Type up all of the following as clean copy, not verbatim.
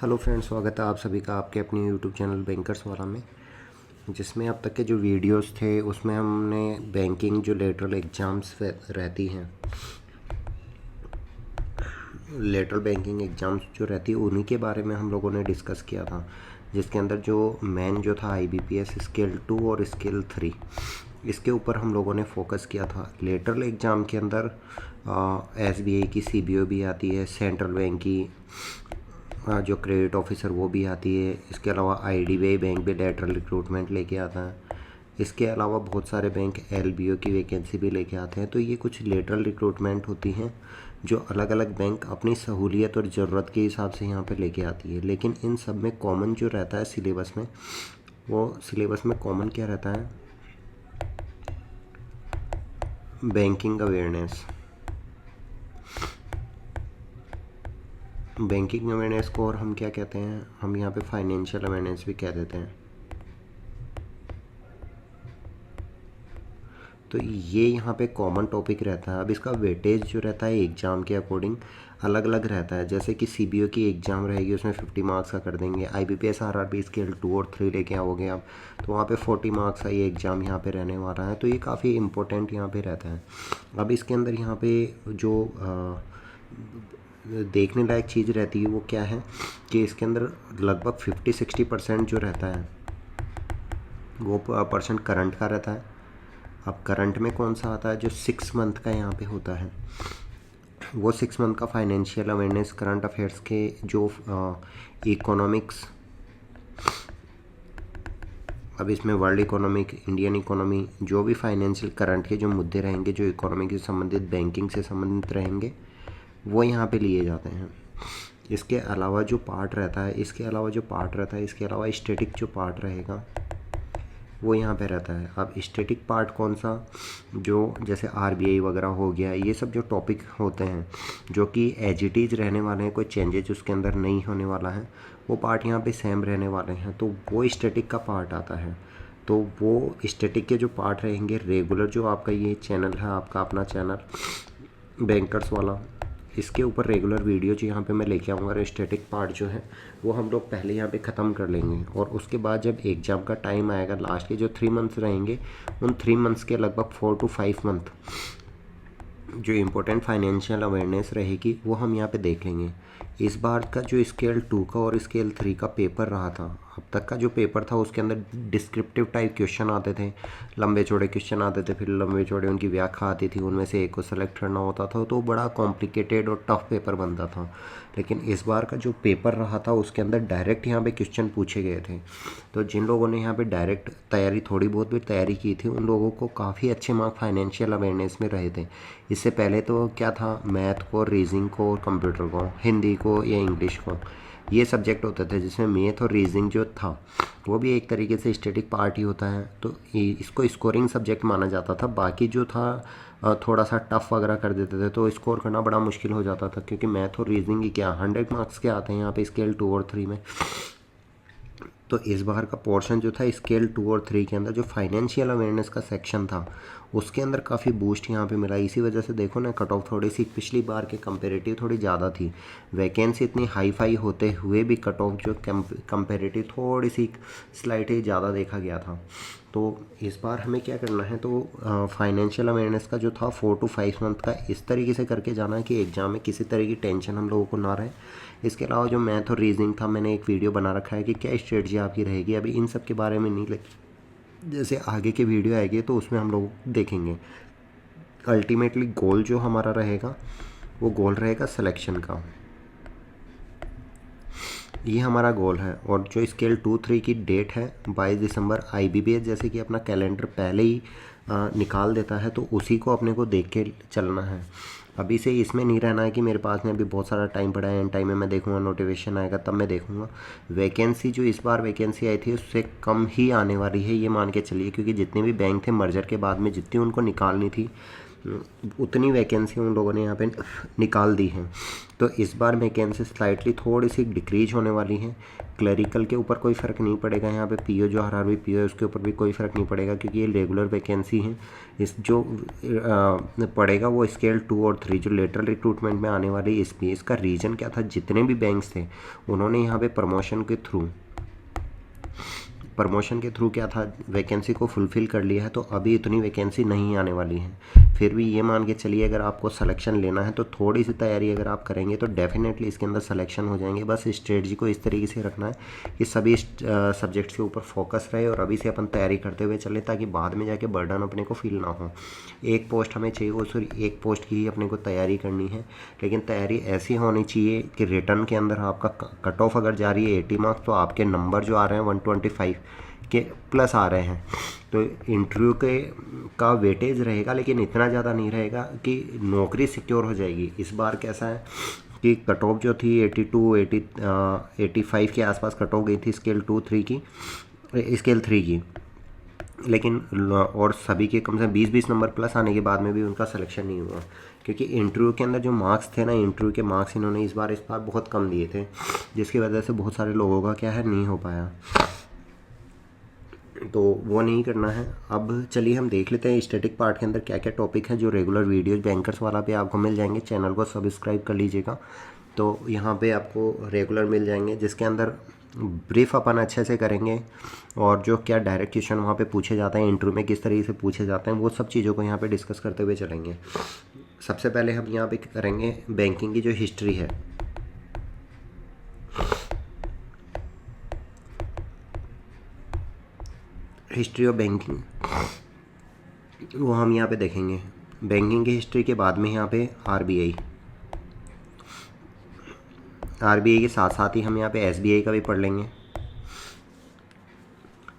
Hello friends, स्वागत है आप सभी का आपके अपने यूट्यूब चैनल बैंकर्स वाला में। जिसमें अब तक के जो वीडियोस थे उसमें हमने बैंकिंग जो लेटरल एग्ज़ाम्स रहती हैं, लेटरल बैंकिंग एग्ज़ाम्स जो रहती है उन्हीं के बारे में हम लोगों ने डिस्कस किया था। जिसके अंदर जो मेन जो था IBPS स्केल 2 और स्केल 3, इसके ऊपर हम लोगों ने फोकस किया था। लेटरल एग्ज़ाम के अंदर SBI की CBO भी आती है, सेंट्रल बैंक की जो क्रेडिट ऑफिसर वो भी आती है। इसके अलावा IDBI बैंक भी लेटरल रिक्रूटमेंट लेके आता है। इसके अलावा बहुत सारे बैंक LBO की वैकेंसी भी लेके आते हैं। तो ये कुछ लेटरल रिक्रूटमेंट होती हैं जो अलग अलग बैंक अपनी सहूलियत और ज़रूरत के हिसाब से यहाँ पे लेके आती है। लेकिन इन सब में कॉमन जो रहता है सिलेबस में, वो सिलेबस में कॉमन क्या रहता है? Banking awareness. बैंकिंग अवेयरनेस को और हम क्या कहते हैं? हम यहाँ पे फाइनेंशियल अवेयरनेस भी कह देते हैं। तो ये यहाँ पे कॉमन टॉपिक रहता है। अब इसका वेटेज जो रहता है एग्ज़ाम के अकॉर्डिंग अलग अलग रहता है। जैसे कि CBO की एग्ज़ाम रहेगी, उसमें 50 मार्क्स का कर देंगे। IBPS RRB स्केल 2 और 3 लेके आओगे आप, तो वहाँ पे 40 मार्क्स का ये एग्ज़ाम यहाँ पे रहने वाला है। तो ये काफ़ी इंपॉर्टेंट यहाँ पे रहता है। अब इसके अंदर यहाँ पे जो देखने लायक चीज़ रहती है वो क्या है कि इसके अंदर लगभग 50-60% जो रहता है वो परसेंट करंट का रहता है। अब करंट में कौन सा आता है? जो 6 मंथ का यहाँ पे होता है, वो 6 मंथ का फाइनेंशियल अवेयरनेस, करंट अफेयर्स के जो इकोनॉमिक्स, अब इसमें वर्ल्ड इकोनॉमिक, इंडियन इकोनॉमी, जो भी फाइनेंशियल करंट के जो मुद्दे रहेंगे, जो इकोनॉमी से संबंधित, बैंकिंग से संबंधित रहेंगे, वो यहाँ पे लिए जाते हैं। इसके अलावा जो पार्ट रहता है, इसके अलावा स्टैटिक जो पार्ट रहेगा वो यहाँ पे रहता है। अब स्टैटिक पार्ट कौन सा? जो जैसे RBI वगैरह हो गया, ये सब जो टॉपिक होते हैं जो कि एज इट इज़ रहने वाले हैं, कोई चेंजेज उसके अंदर नहीं होने वाला है, वो पार्ट यहाँ पे सेम रहने वाले हैं। तो वो स्टैटिक का पार्ट आता है। तो वो स्टैटिक के जो पार्ट रहेंगे रेगुलर, जो आपका ये चैनल है, आपका अपना चैनल बैंकर्स वाला, इसके ऊपर रेगुलर वीडियो जो यहाँ पे मैं लेके आऊँगा, और स्टैटिक पार्ट जो है वो हम लोग पहले यहाँ पे ख़त्म कर लेंगे। और उसके बाद जब एग्ज़ाम का टाइम आएगा, लास्ट के जो 3 मंथ्स रहेंगे, उन 3 मंथ्स के लगभग 4 to 5 मंथ जो इम्पोर्टेंट फाइनेंशियल अवेयरनेस रहेगी वो हम यहाँ पे देख लेंगे। इस बार का जो स्केल 2 का और स्केल 3 का पेपर रहा था, अब तक का जो पेपर था उसके अंदर डिस्क्रिप्टिव टाइप क्वेश्चन आते थे, लंबे चौड़े क्वेश्चन आते थे, फिर लंबे चौड़े उनकी व्याख्या आती थी, उनमें से एक को सेलेक्ट करना होता था। तो बड़ा कॉम्प्लिकेटेड और टफ पेपर बनता था। लेकिन इस बार का जो पेपर रहा था उसके अंदर डायरेक्ट यहाँ पे क्वेश्चन पूछे गए थे। तो जिन लोगों ने यहाँ पे डायरेक्ट तैयारी, थोड़ी बहुत भी तैयारी की थी, उन लोगों को काफ़ी अच्छे मार्क फाइनेंशियल अवेयरनेस में रहे थे। इससे पहले तो क्या था, मैथ को, रीजनिंग को, कंप्यूटर को, हिंदी को या इंग्लिश को, ये सब्जेक्ट होते थे जिसमें मैथ और रीजनिंग जो था वो भी एक तरीके से स्टैटिक पार्ट ही होता है। तो इसको स्कोरिंग सब्जेक्ट माना जाता था। बाकी जो था थोड़ा सा टफ वगैरह कर देते थे, तो स्कोर करना बड़ा मुश्किल हो जाता था, क्योंकि मैथ और रीजनिंग की क्या 100 मार्क्स के आते हैं यहाँ पे स्केल 2 और 3 में। तो इस बार का पोर्शन जो था स्केल 2 और 3 के अंदर, जो फाइनेंशियल अवेयरनेस का सेक्शन था, उसके अंदर काफ़ी बूस्ट यहाँ पे मिला। इसी वजह से देखो ना, कट ऑफ थोड़ी सी पिछली बार के कंपेरेटिव थोड़ी ज़्यादा थी। वैकेंसी इतनी हाई फाई होते हुए भी कट ऑफ जो कंपेरेटिव थोड़ी सी स्लाइटली ज़्यादा देखा गया था। तो इस बार हमें क्या करना है, तो फाइनेंशियल अवेयरनेस का जो था 4 to 5 मंथ का इस तरीके से करके जाना है कि एग्ज़ाम में किसी तरह की टेंशन हम लोगों को ना रहे। इसके अलावा जो मैथ और रीजनिंग था, मैंने एक वीडियो बना रखा है कि क्या स्ट्रेटजी आपकी रहेगी। अभी इन सब के बारे में नहीं, लेकिन जैसे आगे की वीडियो आएगी तो उसमें हम लोग देखेंगे। अल्टीमेटली गोल जो हमारा रहेगा वो गोल रहेगा सिलेक्शन का, ये हमारा गोल है। और जो स्केल 2-3 की डेट है 22 दिसंबर, IBPS जैसे कि अपना कैलेंडर पहले ही निकाल देता है, तो उसी को अपने को देख के चलना है। अभी से इसमें नहीं रहना है कि मेरे पास में अभी बहुत सारा टाइम पड़ा है, एंड टाइम में मैं देखूंगा, नोटिफिकेशन आएगा तब मैं देखूंगा। वैकेंसी जो इस बार वैकेंसी आई थी उससे कम ही आने वाली है, ये मान के चलिए, क्योंकि जितने भी बैंक थे मर्जर के बाद में जितनी उनको निकालनी थी उतनी वैकेंसी उन लोगों ने यहाँ पे निकाल दी हैं। तो इस बार वैकेंसी स्लाइटली थोड़ी सी डिक्रीज होने वाली है। क्लरिकल के ऊपर कोई फ़र्क नहीं पड़ेगा, यहाँ पे पीओ जो हर पीओ है उसके ऊपर भी कोई फ़र्क नहीं पड़ेगा, क्योंकि ये रेगुलर वैकेंसी है। इस जो पड़ेगा वो स्केल 2 और 3 जो लेटरल रिक्रूटमेंट में आने वाली इसमें। इसका रीज़न क्या था, जितने भी बैंक्स थे उन्होंने यहाँ पे प्रमोशन के थ्रू क्या था, वैकेंसी को फुलफ़िल कर लिया है। तो अभी इतनी वैकेंसी नहीं आने वाली है। फिर भी ये मान के चलिए अगर आपको सिलेक्शन लेना है तो थोड़ी सी तैयारी अगर आप करेंगे तो डेफिनेटली इसके अंदर सिलेक्शन हो जाएंगे। बस स्ट्रेटजी को इस तरीके से रखना है कि सभी सब्जेक्ट्स के ऊपर फोकस रहे और अभी से अपन तैयारी करते हुए चले, ताकि बाद में जाके बर्डन अपने को फील ना हो। एक पोस्ट हमें चाहिए, वो सिर्फ एक पोस्ट की ही अपने को तैयारी करनी है, लेकिन तैयारी ऐसी होनी चाहिए कि रिटर्न के अंदर आपका कट ऑफ अगर जा रही है 80 मार्क्स तो आपके नंबर जो आ रहे हैं 125 के प्लस आ रहे हैं। तो इंटरव्यू के का वेटेज रहेगा, लेकिन इतना ज़्यादा नहीं रहेगा कि नौकरी सिक्योर हो जाएगी। इस बार कैसा है कि कट ऑफ जो थी 85 के आसपास कट ऑफ गई थी स्केल 3 की, लेकिन और सभी के कम से कम 20 नंबर प्लस आने के बाद में भी उनका सिलेक्शन नहीं हुआ, क्योंकि इंटरव्यू के अंदर जो मार्क्स थे ना, इंटरव्यू के मार्क्स इन्होंने इस बार बहुत कम दिए थे, जिसकी वजह से बहुत सारे लोगों का क्या है नहीं हो पाया। तो वो नहीं करना है। अब चलिए हम देख लेते हैं स्टैटिक पार्ट के अंदर क्या क्या टॉपिक है, जो रेगुलर वीडियोज़ बैंकर्स वाला पे आपको मिल जाएंगे। चैनल को सब्सक्राइब कर लीजिएगा, तो यहाँ पे आपको रेगुलर मिल जाएंगे, जिसके अंदर ब्रीफ अपन अच्छे से करेंगे और जो क्या डायरेक्ट क्वेश्चन वहाँ पे पूछे जाते हैं, इंटरव्यू में किस तरीके से पूछे जाते हैं, वो सब चीज़ों को यहाँ पे डिस्कस करते हुए चलेंगे। सबसे पहले हम यहाँ पे करेंगे बैंकिंग की जो हिस्ट्री है। हिस्ट्री ऑफ बैंकिंग वो हम यहाँ पे देखेंगे। बैंकिंग की हिस्ट्री के बाद में यहाँ पे आरबीआई के साथ साथ ही हम यहाँ पे एसबीआई का भी पढ़ लेंगे।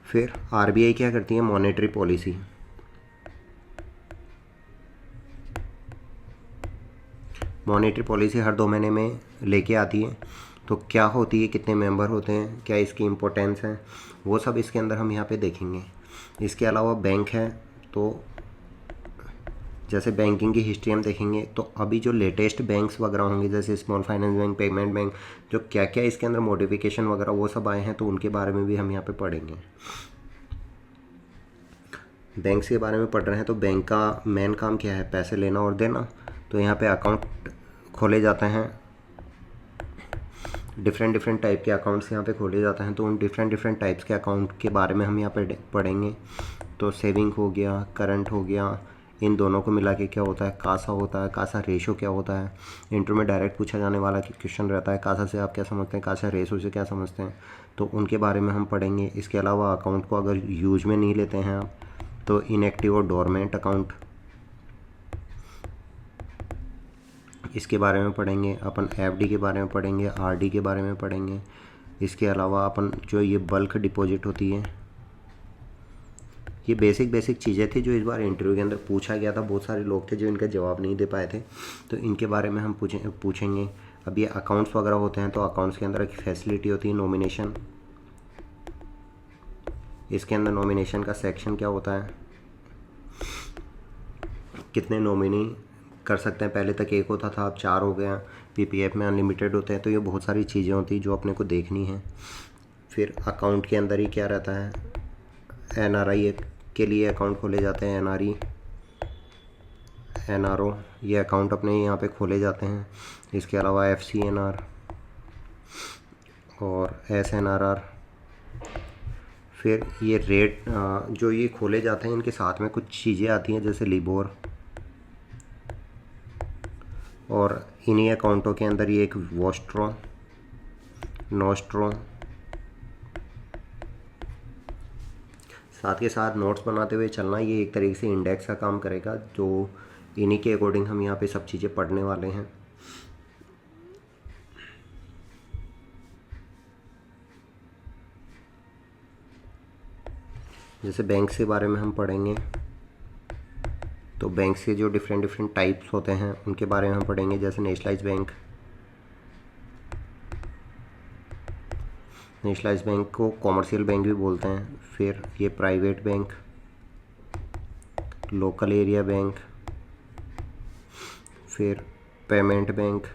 फिर आरबीआई क्या करती है, मॉनेटरी पॉलिसी। मॉनेटरी पॉलिसी हर 2 महीने में लेके आती है। तो क्या होती है, कितने मेंबर होते हैं, क्या इसकी इम्पोर्टेंस है, वो सब इसके अंदर हम यहाँ पे देखेंगे। इसके अलावा बैंक है, तो जैसे बैंकिंग की हिस्ट्री हम देखेंगे, तो अभी जो लेटेस्ट बैंक्स वगैरह होंगे जैसे small finance bank, payment bank, जो क्या क्या इसके अंदर मॉडिफिकेशन वगैरह वो सब आए हैं, तो उनके बारे में भी हम यहाँ पे पढ़ेंगे। बैंक्स के बारे में पढ़ रहे हैं तो बैंक का मेन काम क्या है, पैसे लेना और देना। तो यहाँ पे अकाउंट खोले जाते हैं, डिफरेंट टाइप के अकाउंट्स यहाँ पे खोले जाते हैं। तो उन डिफरेंट टाइप्स के अकाउंट के बारे में हम यहाँ पे पढ़ेंगे। तो सेविंग हो गया, करंट हो गया, इन दोनों को मिला के क्या होता है, कासा होता है, कासा रेशो क्या होता है। इंटरव्यू में डायरेक्ट पूछा जाने वाला क्वेश्चन रहता है, कासा से आप क्या समझते हैं, कासा रेशो से क्या समझते हैं, तो उनके बारे में हम पढ़ेंगे। इसके अलावा अकाउंट को अगर यूज में नहीं लेते हैं आप, तो इनएक्टिव और डोरमेंट अकाउंट, इसके बारे में पढ़ेंगे। अपन एफडी के बारे में पढ़ेंगे, आरडी के बारे में पढ़ेंगे। इसके अलावा अपन जो ये बल्क डिपॉजिट होती है, ये बेसिक चीज़ें थी जो इस बार इंटरव्यू के अंदर पूछा गया था। बहुत सारे लोग थे जो इनका जवाब नहीं दे पाए थे, तो इनके बारे में हम पूछेंगे। अब ये अकाउंट्स वगैरह होते हैं, तो अकाउंट्स के अंदर एक फैसिलिटी होती है नॉमिनेशन। इसके अंदर नॉमिनेशन का सेक्शन क्या होता है, कितने नॉमिनी कर सकते हैं, पहले तक 1 होता था, अब 4 हो गया। पीपीएफ में अनलिमिटेड होते हैं। तो ये बहुत सारी चीज़ें होती हैं जो अपने को देखनी है। फिर अकाउंट के अंदर ही क्या रहता है, एनआरआई के लिए अकाउंट खोले जाते हैं, एनआरई, एनआरओ, ये अकाउंट अपने यहाँ पे खोले जाते हैं। इसके अलावा एफसीएनआर और एसएनआरआर। फिर ये रेट जो ये खोले जाते हैं, इनके साथ में कुछ चीज़ें आती हैं जैसे लिबोर, और इन्हीं अकाउंटों के अंदर ये एक वोस्ट्रो, नोस्ट्रो, साथ के साथ नोट्स बनाते हुए चलना। ये एक तरीके से इंडेक्स का काम करेगा, जो इन्हीं के अकॉर्डिंग हम यहाँ पे सब चीज़ें पढ़ने वाले हैं। जैसे बैंक के बारे में हम पढ़ेंगे, तो बैंक के जो डिफरेंट टाइप्स होते हैं उनके बारे में हम पढ़ेंगे। जैसे नेशनलाइज बैंक को कॉमर्शियल बैंक भी बोलते हैं। फिर ये private bank, local area bank, फिर payment bank,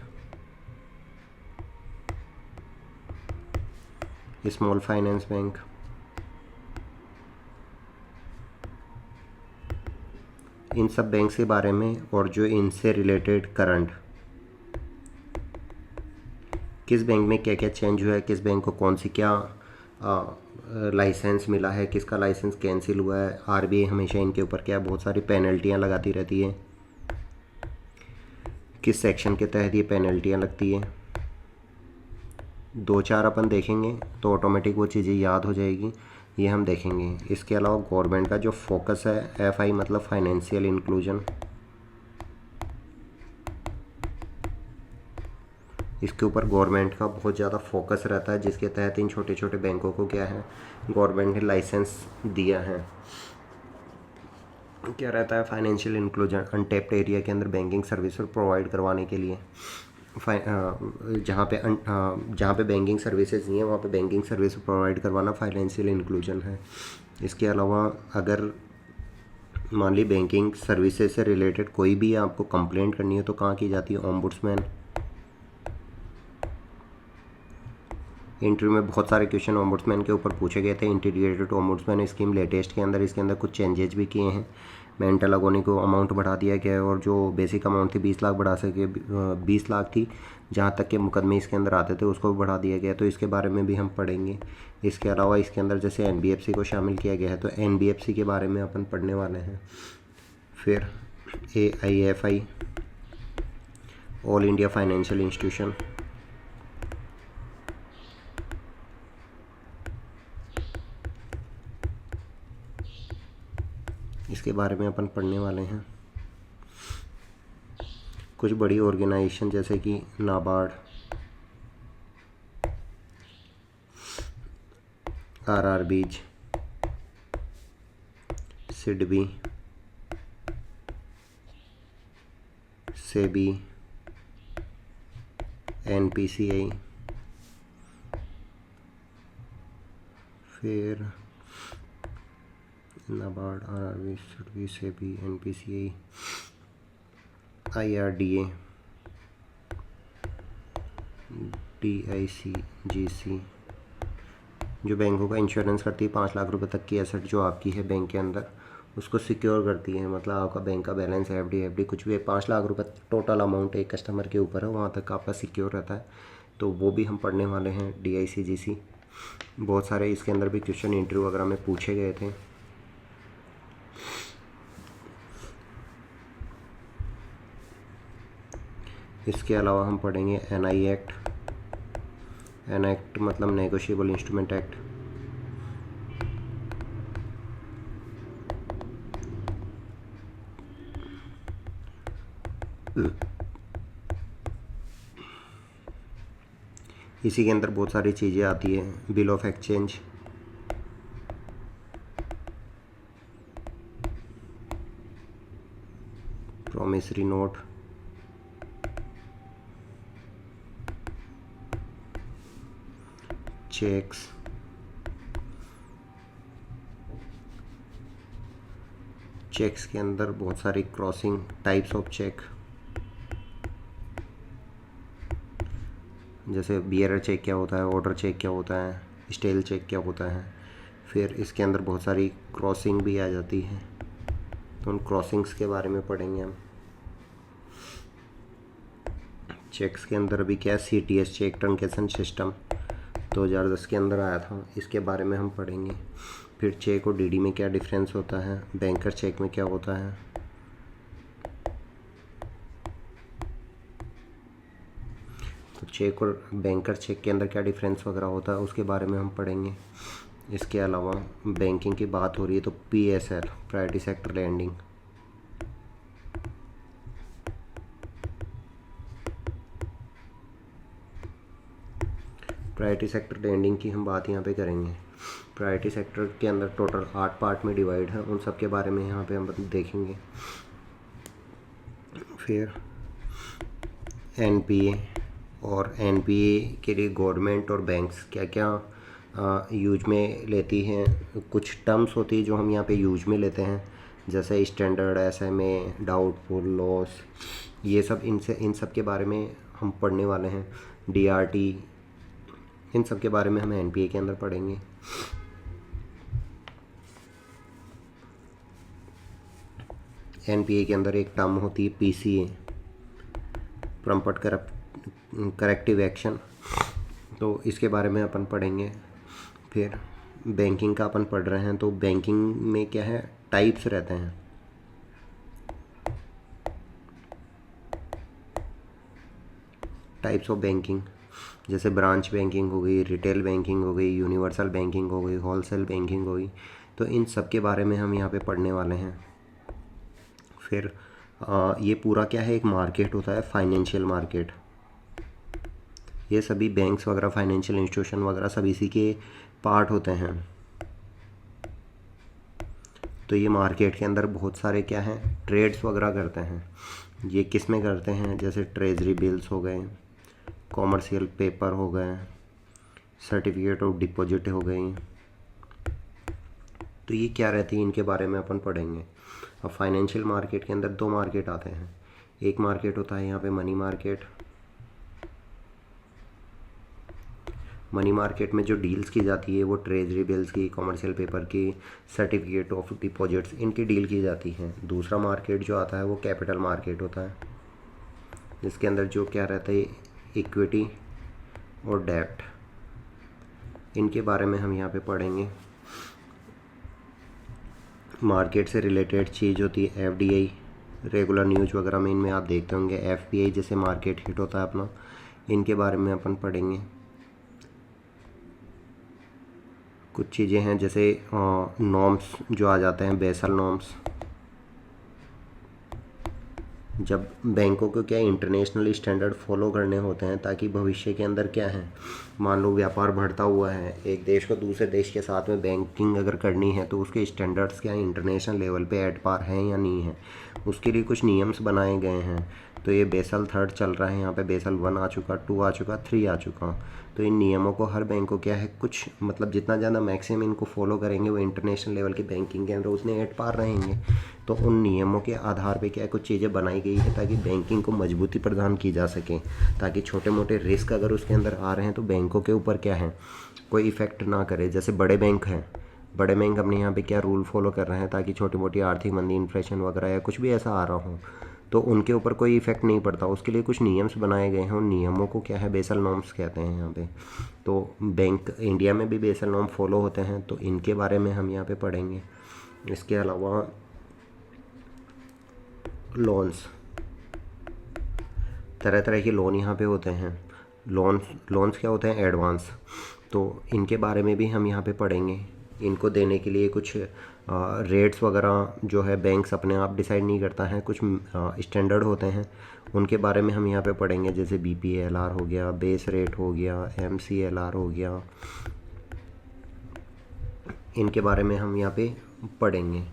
small finance bank, इन सब बैंक्स के बारे में और जो इनसे रिलेटेड करंट, किस बैंक में क्या क्या चेंज हुआ है, किस बैंक को कौन सी क्या लाइसेंस मिला है, किसका लाइसेंस कैंसिल हुआ है, आरबीआई हमेशा इनके ऊपर क्या बहुत सारी पेनल्टियाँ लगाती रहती है, किस सेक्शन के तहत ये पेनल्टियाँ लगती है, 2-4 अपन देखेंगे तो ऑटोमेटिक वो चीज़ें याद हो जाएगी, ये हम देखेंगे। इसके अलावा गवर्नमेंट का जो फोकस है, एफआई मतलब फाइनेंशियल इंक्लूजन, इसके ऊपर गवर्नमेंट का बहुत ज़्यादा फोकस रहता है, जिसके तहत इन छोटे छोटे बैंकों को क्या है गवर्नमेंट ने लाइसेंस दिया है। क्या रहता है फाइनेंशियल इंक्लूजन, अनटैप्ड एरिया के अंदर बैंकिंग सर्विस प्रोवाइड करवाने के लिए, जहाँ पे बैंकिंग सर्विसेज नहीं है वहाँ पे बैंकिंग सर्विस प्रोवाइड करवाना फाइनेंशियल इंक्लूजन है। इसके अलावा अगर मान ली बैंकिंग सर्विसेज से रिलेटेड कोई भी आपको कंप्लेंट करनी है तो कहाँ की जाती है, ओम्बुड्समैन। इंटरव्यू में बहुत सारे क्वेश्चन ओम्बुड्समैन के ऊपर पूछे गए थे। इंटीग्रेटेड ओम्बुड्समैन स्कीम लेटेस्ट के अंदर इसके अंदर कुछ चेंजेस भी किए हैं। मेंटल अगोनी को अमाउंट बढ़ा दिया गया है और जो बेसिक अमाउंट थी 20 लाख बढ़ा सके 20 लाख थी, जहाँ तक के मुकदमे इसके अंदर आते थे उसको भी बढ़ा दिया गया, तो इसके बारे में भी हम पढ़ेंगे। इसके अलावा इसके अंदर जैसे एनबीएफसी को शामिल किया गया है तो एनबीएफसी के बारे में अपन पढ़ने वाले हैं। फिर एआईएफआई, ऑल इंडिया फाइनेंशियल इंस्टीट्यूशन, इसके बारे में अपन पढ़ने वाले हैं। कुछ बड़ी ऑर्गेनाइजेशन जैसे कि नाबार्ड, आरआरबीज, सिडबी, सेबी, एनपीसीआई, फिर NABARD, RRB, SIDBI, SEBI, NPCI, IRDA, DICGC, जो बैंकों का इंश्योरेंस करती है 5 लाख रुपए तक की एसेट जो आपकी है बैंक के अंदर उसको सिक्योर करती है। मतलब आपका बैंक का बैलेंस एफडी कुछ भी 5 लाख रुपए टोटल अमाउंट एक कस्टमर के ऊपर है, वहाँ तक आपका सिक्योर रहता है, तो वो भी हम पढ़ने वाले हैं। डीआईसीजीसी, बहुत सारे इसके अंदर भी क्वेश्चन इंटरव्यू वगैरह में पूछे गए थे। इसके अलावा हम पढ़ेंगे एनआई एक्ट। एनआई एक्ट मतलब नेगोशिएबल इंस्ट्रूमेंट एक्ट। इसी के अंदर बहुत सारी चीज़ें आती है, bill of exchange, promissory note, cheques, cheques के अंदर बहुत सारी क्रॉसिंग टाइप्स ऑफ चेक, जैसे बियरर चेक क्या होता है, ऑर्डर चेक क्या होता है, स्टेल चेक क्या होता है। फिर इसके अंदर बहुत सारी क्रॉसिंग भी आ जाती है, तो उन क्रॉसिंग्स के बारे में पढ़ेंगे हम। चेक्स के अंदर भी क्या, सीटीएस चेक ट्रंकेशन सिस्टम 2010 के अंदर आया था, इसके बारे में हम पढ़ेंगे। फिर चेक और डीडी में क्या डिफरेंस होता है, बैंकर चेक में क्या होता है, तो चेक और बैंकर चेक के अंदर क्या डिफरेंस वगैरह होता है उसके बारे में हम पढ़ेंगे। इसके अलावा बैंकिंग की बात हो रही है तो PSL, priority sector lending, priority sector lending की हम बात यहाँ पे करेंगे। प्रायोरिटी सेक्टर के अंदर टोटल 8 पार्ट में डिवाइड है, उन सब के बारे में यहाँ पे हम देखेंगे। फिर एनपीए, और एनपीए के लिए गवर्नमेंट और बैंक्स क्या क्या यूज में लेती हैं, कुछ टर्म्स होती है जो हम यहाँ पे यूज में लेते हैं, जैसे स्टैंडर्ड, SMA, डाउटफुल, लॉस, ये सब इन सब के बारे में हम पढ़ने वाले हैं। DRT, इन सब के बारे में हम NPA के अंदर पढ़ेंगे। NPA के अंदर एक टर्म होती है PCA, प्रॉम्प्ट करेक्टिव एक्शन, तो इसके बारे में अपन पढ़ेंगे। फिर बैंकिंग का अपन पढ़ रहे हैं, तो बैंकिंग में क्या है, टाइप्स रहते हैं। टाइप्स ऑफ बैंकिंग, जैसे ब्रांच बैंकिंग हो गई, रिटेल बैंकिंग हो गई, यूनिवर्सल बैंकिंग हो गई, होलसेल बैंकिंग हो गई, तो इन सब के बारे में हम यहाँ पे पढ़ने वाले हैं। फिर ये पूरा क्या है, एक मार्केट होता है, फाइनेंशियल मार्केट। ये सभी बैंक्स वगैरह, फाइनेंशियल इंस्टीट्यूशन वगैरह सब इसी के पार्ट होते हैं। तो ये मार्केट के अंदर बहुत सारे क्या हैं, ट्रेड्स वगैरह करते हैं। ये किस में करते हैं, जैसे ट्रेजरी बिल्स हो गए, कॉमर्शियल पेपर हो गए, सर्टिफिकेट ऑफ डिपॉजिट हो गई, तो ये क्या रहती है, इनके बारे में अपन पढ़ेंगे। अब फाइनेंशियल मार्केट के अंदर दो मार्केट आते हैं। एक मार्केट होता है यहाँ पे मनी मार्केट। मनी मार्केट में जो डील्स की जाती है वो ट्रेजरी बिल्स की, कॉमर्शियल पेपर की, सर्टिफिकेट ऑफ डिपॉजिट्स, इनकी डील की जाती है। दूसरा मार्केट जो आता है वो कैपिटल मार्केट होता है, जिसके अंदर जो क्या रहता है, इक्विटी और डेब्ट, इनके बारे में हम यहाँ पे पढ़ेंगे। मार्केट से रिलेटेड चीज़ होती है FDI, रेगुलर न्यूज़ वगैरह में इनमें आप देखते होंगे। FPI जैसे मार्केट हिट होता है अपना, इनके बारे में अपन पढ़ेंगे। कुछ चीज़ें हैं जैसे नॉर्म्स जो आ जाते हैं, बेसल नॉर्म्स। जब बैंकों को क्या इंटरनेशनल स्टैंडर्ड फॉलो करने होते हैं, ताकि भविष्य के अंदर क्या है, मान लो व्यापार बढ़ता हुआ है, एक देश को दूसरे देश के साथ में बैंकिंग अगर करनी है, तो उसके स्टैंडर्ड्स क्या इंटरनेशनल लेवल पे एट पार हैं या नहीं है, उसके लिए कुछ नियम्स बनाए गए हैं। तो ये बेसल 3 चल रहा है, यहाँ पे बेसल 1 आ चुका, 2 आ चुका, 3 आ चुका। तो इन नियमों को हर बैंक को क्या है, कुछ मतलब जितना ज़्यादा मैक्सिमम इनको फॉलो करेंगे, वो इंटरनेशनल लेवल की बैंकिंग के अंदर उसने एट पार रहेंगे। तो उन नियमों के आधार पे क्या है, कुछ चीज़ें बनाई गई है ताकि बैंकिंग को मजबूती प्रदान की जा सके, ताकि छोटे मोटे रिस्क अगर उसके अंदर आ रहे हैं तो बैंकों के ऊपर क्या है, कोई इफ़ेक्ट ना करे। जैसे बड़े बैंक हैं, बड़े बैंक अपने यहाँ पे क्या रूल फॉलो कर रहे हैं, ताकि छोटी मोटी आर्थिक मंदी, इन्फ्लेशन वगैरह या कुछ भी ऐसा आ रहा हो तो उनके ऊपर कोई इफ़ेक्ट नहीं पड़ता। उसके लिए कुछ नियम्स बनाए गए हैं, उन नियमों को क्या है, बेसल नॉर्म्स कहते हैं यहाँ पे। तो बैंक इंडिया में भी बेसल नॉर्म फॉलो होते हैं, तो इनके बारे में हम यहाँ पे पढ़ेंगे। इसके अलावा लोन्स, तरह तरह के लोन यहाँ पे होते हैं। लोन्स क्या होते हैं, एडवांस, तो इनके बारे में भी हम यहाँ पे पढ़ेंगे। इनको देने के लिए कुछ रेट्स वगैरह जो है बैंक्स अपने आप डिसाइड नहीं करता है, कुछ स्टैंडर्ड होते हैं, उनके बारे में हम यहाँ पे पढ़ेंगे। जैसे BPLR हो गया, बेस रेट हो गया, MCLR हो गया, इनके बारे में हम यहाँ पे पढ़ेंगे।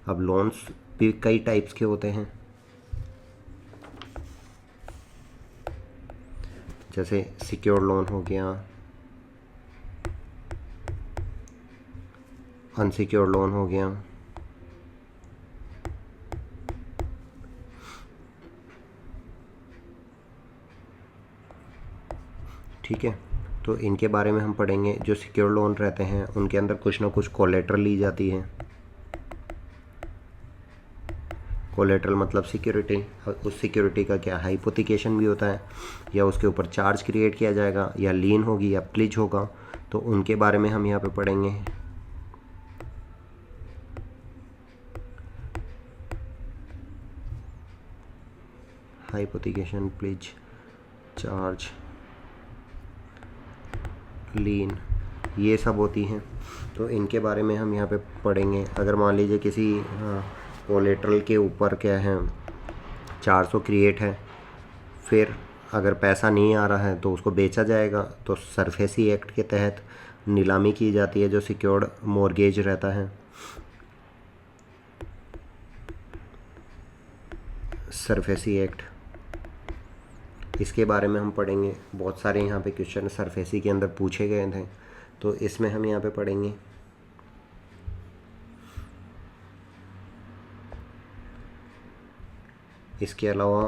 अब लोन्स भी कई टाइप्स के होते हैं, जैसे सिक्योर्ड लोन हो गया, अनसिक्योर्ड लोन हो गया, ठीक है। तो इनके बारे में हम पढ़ेंगे। जो सिक्योर लोन रहते हैं उनके अंदर कुछ ना कुछ कोलेट्रल ली जाती है। कोलेट्रल मतलब सिक्योरिटी। उस सिक्योरिटी का क्या हाइपोथिकेशन भी होता है, या उसके ऊपर चार्ज क्रिएट किया जाएगा, या लीन होगी या प्लिज होगा, तो उनके बारे में हम यहाँ पे पढ़ेंगे। हाइपोथिकेशन, प्लिज, चार्ज, लीन, ये सब होती हैं, तो इनके बारे में हम यहाँ पे पढ़ेंगे। अगर मान लीजिए किसी कोलेट्रल के ऊपर क्या है 400 क्रिएट है, फिर अगर पैसा नहीं आ रहा है तो उसको बेचा जाएगा, तो सरफेसी एक्ट के तहत नीलामी की जाती है, जो सिक्योर्ड मॉर्गेज रहता है। सरफेसी एक्ट, इसके बारे में हम पढ़ेंगे। बहुत सारे यहाँ पे क्वेश्चन सरफेसी के अंदर पूछे गए थे, तो इसमें हम यहाँ पे पढ़ेंगे। इसके अलावा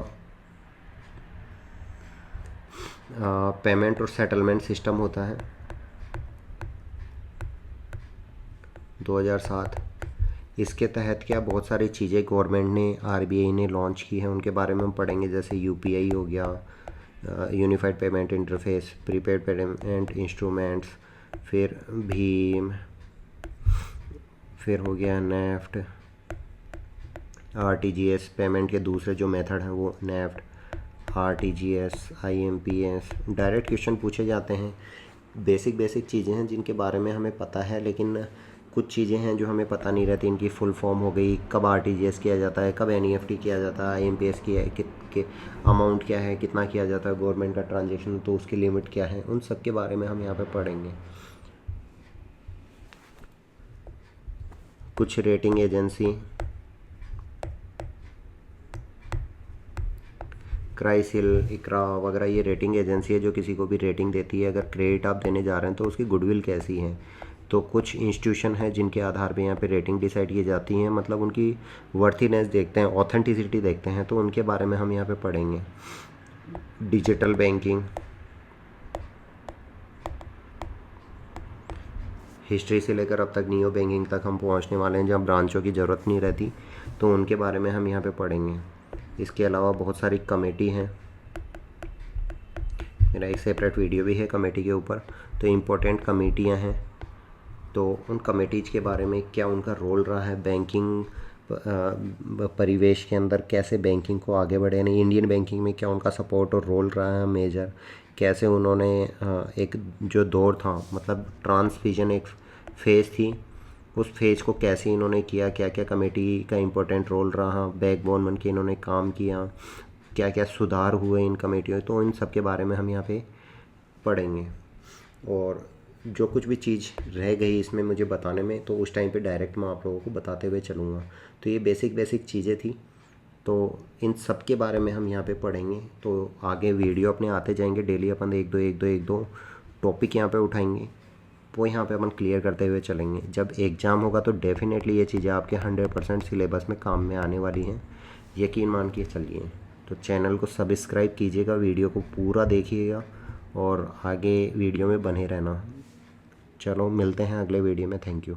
पेमेंट और सेटलमेंट सिस्टम होता है 2007। इसके तहत क्या बहुत सारी चीज़ें गवर्नमेंट ने आरबीआई ने लॉन्च की हैं, उनके बारे में हम पढ़ेंगे। जैसे यूपीआई हो गया, unified payment interface, prepaid payment instruments, फिर भीम, फिर हो गया नेफ्ट, आरटीजीएस पेमेंट के दूसरे जो मेथड हैं वो NEFT, RTGS, IMPS. Direct question पूछे जाते हैं, बेसिक चीज़ें हैं जिनके बारे में हमें पता है, लेकिन कुछ चीज़ें हैं जो हमें पता नहीं रहती। इनकी फुल फॉर्म हो गई, कब आरटीजीएस किया जाता है, कब एनईएफटी किया जाता है, आईएमपीएस किया के अमाउंट क्या है, कितना किया जाता है गवर्नमेंट का ट्रांजेक्शन, तो उसकी लिमिट क्या है, उन सब के बारे में हम यहाँ पे पढ़ेंगे। कुछ रेटिंग एजेंसी, क्राइसिल, इकरा वगैरह, ये रेटिंग एजेंसी है जो किसी को भी रेटिंग देती है। अगर क्रेडिट आप देने जा रहे हैं तो उसकी गुडविल कैसी है। तो कुछ इंस्टीट्यूशन है जिनके आधार पे यहाँ पे रेटिंग डिसाइड की जाती हैं, मतलब उनकी वर्थीनेस देखते हैं, ऑथेंटिसिटी देखते हैं, तो उनके बारे में हम यहाँ पे पढ़ेंगे। डिजिटल बैंकिंग, हिस्ट्री से लेकर अब तक नियो बैंकिंग तक हम पहुँचने वाले हैं, जहाँ ब्रांचों की ज़रूरत नहीं रहती, तो उनके बारे में हम यहाँ पे पढ़ेंगे। इसके अलावा बहुत सारी कमेटी हैं, मेरा एक सेपरेट वीडियो भी है कमेटी के ऊपर। तो इम्पोर्टेंट कमेटियाँ हैं, तो उन कमेटीज़ के बारे में क्या उनका रोल रहा है बैंकिंग परिवेश के अंदर, कैसे बैंकिंग को आगे बढ़े, यानी इंडियन बैंकिंग में क्या उनका सपोर्ट और रोल रहा है मेजर, कैसे उन्होंने एक जो दौर था, मतलब ट्रांसविजन एक फेज़ थी, उस फेज़ को कैसे इन्होंने किया, क्या क्या कमेटी का इम्पोर्टेंट रोल रहा, बैकबोन बन के इन्होंने काम किया, क्या क्या सुधार हुए इन कमेटियों, तो इन सब के बारे में हम यहाँ पे पढ़ेंगे। और जो कुछ भी चीज़ रह गई इसमें मुझे बताने में, तो उस टाइम पे डायरेक्ट मैं आप लोगों को बताते हुए चलूँगा। तो ये बेसिक चीज़ें थी, तो इन सब के बारे में हम यहाँ पे पढ़ेंगे। तो आगे वीडियो अपने आते जाएंगे, डेली अपन एक दो टॉपिक यहाँ पे उठाएंगे, वो यहाँ पे अपन क्लियर करते हुए चलेंगे। जब एग्ज़ाम होगा तो डेफिनेटली ये चीज़ें आपके 100% सिलेबस में काम में आने वाली हैं, यकीन मान के चलिए। तो चैनल को सब्सक्राइब कीजिएगा, वीडियो को पूरा देखिएगा और आगे वीडियो में बने रहना। चलो मिलते हैं अगले वीडियो में, थैंक यू।